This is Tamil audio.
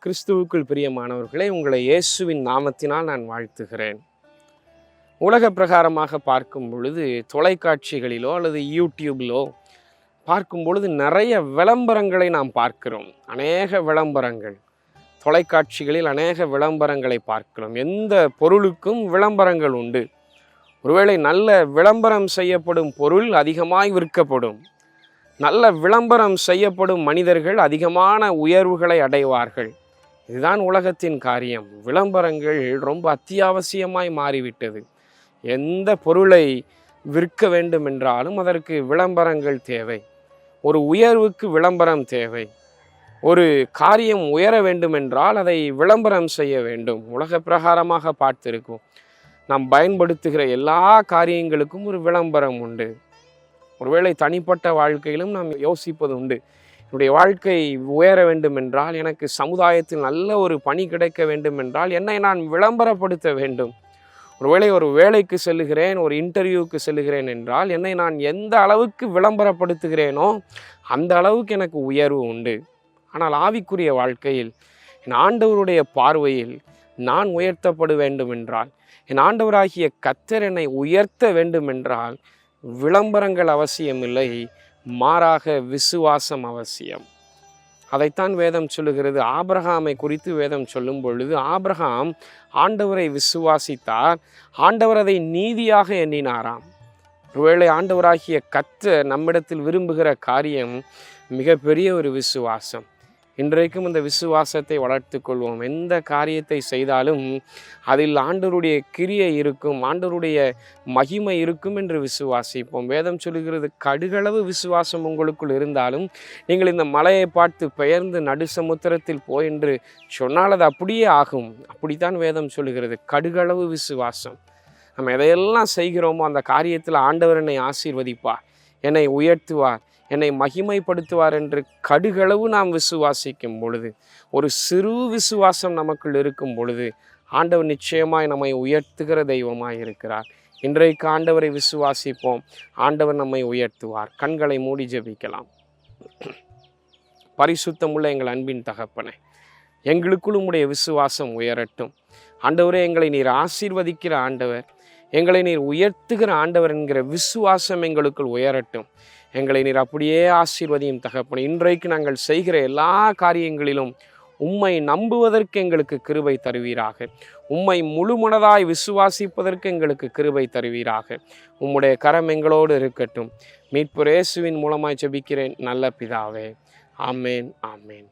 கிறிஸ்துவுக்குள் பிரியமானவர்களே, உங்களை இயேசுவின் நாமத்தினால் நான் வாழ்த்துகிறேன். உலக பிரகாரமாக பார்க்கும் பொழுது தொலைக்காட்சிகளிலோ அல்லது யூடியூபிலோ பார்க்கும் பொழுது நிறைய விளம்பரங்களை நாம் பார்க்கிறோம். அநேக விளம்பரங்கள், தொலைக்காட்சிகளில் அநேக விளம்பரங்களை பார்க்கிறோம். எந்த பொருளுக்கும் விளம்பரங்கள் உண்டு. ஒருவேளை நல்ல விளம்பரம் செய்யப்படும் பொருள் அதிகமாய் விற்கப்படும். நல்ல விளம்பரம் செய்யப்படும் மனிதர்கள் அதிகமான உயர்வுகளை அடைவார்கள். இதுதான் உலகத்தின் காரியம். விளம்பரங்கள் ரொம்ப அத்தியாவசியமாய் மாறிவிட்டது. எந்த பொருளை விற்க வேண்டும் என்றாலும் அதற்கு விளம்பரங்கள் தேவை. ஒரு உயர்வுக்கு விளம்பரம் தேவை. ஒரு காரியம் உயர வேண்டும் என்றால் அதை விளம்பரம் செய்ய வேண்டும். உலக பிரகாரமாக பார்த்திருக்கோம். நாம் பயன்படுத்துகிற எல்லா காரியங்களுக்கும் ஒரு விளம்பரம் உண்டு. ஒருவேளை தனிப்பட்ட வாழ்க்கையிலும் நாம் யோசிப்பது உண்டு. என்னுடைய வாழ்க்கை உயர வேண்டும் என்றால், எனக்கு சமுதாயத்தில் நல்ல ஒரு பணி கிடைக்க வேண்டும் என்றால் என்னை நான் விளம்பரப்படுத்த வேண்டும். ஒருவேளை ஒரு வேலைக்கு செல்லுகிறேன், ஒரு இன்டர்வியூவுக்கு செல்லுகிறேன் என்றால் என்னை நான் எந்த அளவுக்கு விளம்பரப்படுத்துகிறேனோ அந்த அளவுக்கு எனக்கு உயர்வு உண்டு. ஆனால் ஆவிக்குரிய வாழ்க்கையில் என் ஆண்டவருடைய பார்வையில் நான் உயர்த்தப்பட வேண்டும் என்றால், என் ஆண்டவராகிய கர்த்தர் என்னை உயர்த்த வேண்டும் என்றால் விளம்பரங்கள் அவசியமில்லை, மாறாக விசுவாசம் அவசியம். அதைத்தான் வேதம் சொல்லுகிறது. ஆபிரகாமை குறித்து வேதம் சொல்லும் பொழுது, ஆபிரகாம் ஆண்டவரை விசுவாசித்தார், ஆண்டவர் அதை நீதியாக எண்ணினாராம். ஒருவேளை ஆண்டவராகிய கர்த்தர் நம்மிடத்தில் விரும்புகிற காரியம் மிகப்பெரிய ஒரு விசுவாசம். இன்றைக்கும் இந்த விசுவாசத்தை வளர்த்து கொள்வோம். எந்த காரியத்தை செய்தாலும் அதில் ஆண்டவருடைய கிரியை இருக்கும், ஆண்டவருடைய மகிமை இருக்கும் என்று விசுவாசிப்போம். வேதம் சொல்லுகிறது, கடுகளவு விசுவாசம் உங்களுக்குள் இருந்தாலும் நீங்கள் இந்த மலையை பார்த்து பெயர்ந்து நடு சமுத்திரத்தில் போய் என்று சொன்னால் அது அப்படியே ஆகும். அப்படித்தான் வேதம் சொல்லுகிறது. கடுகளவு விசுவாசம். நம்ம எதையெல்லாம் செய்கிறோமோ அந்த காரியத்தில் ஆண்டவர் என்னை ஆசீர்வதிப்பார், என்னை உயர்த்துவார், என்னை மகிமைப்படுத்துவார் என்று கடுகளவு நாம் விசுவாசிக்கும் பொழுது, ஒரு சிறு விசுவாசம் நமக்குள் இருக்கும் பொழுது ஆண்டவர் நிச்சயமாய் நம்மை உயர்த்துகிற தெய்வமாய் இருக்கிறார். இன்றைக்கு ஆண்டவரை விசுவாசிப்போம், ஆண்டவர் நம்மை உயர்த்துவார். கண்களை மூடி ஜெபிக்கலாம். பரிசுத்தமுள்ள எங்கள் அன்பின் தகப்பனே, எங்களுக்குள் உம்முடைய விசுவாசம் உயரட்டும். ஆண்டவரே, எங்களை நீர் ஆசீர்வதிக்கிற ஆண்டவர், எங்களை நீர் உயர்த்துகிற ஆண்டவர் என்கிற விசுவாசம் எங்களுக்குள் உயரட்டும். எங்களை நீர் அப்படியே ஆசீர்வதியும் தகப்பனே. இன்றைக்கு நாங்கள் செய்கிற எல்லா காரியங்களிலும் உம்மை நம்புவதற்கு எங்களுக்கு கிருபை தருவீராக. உம்மை முழுமனதாய் விசுவாசிப்பதற்கு எங்களுக்கு கிருபை தருவீராக. உம்முடைய கரம் எங்களோடு இருக்கட்டும். மீட்பர் இயேசுவின் மூலமாய் ஜெபிக்கிறேன் நல்ல பிதாவே. ஆமேன், ஆமேன்.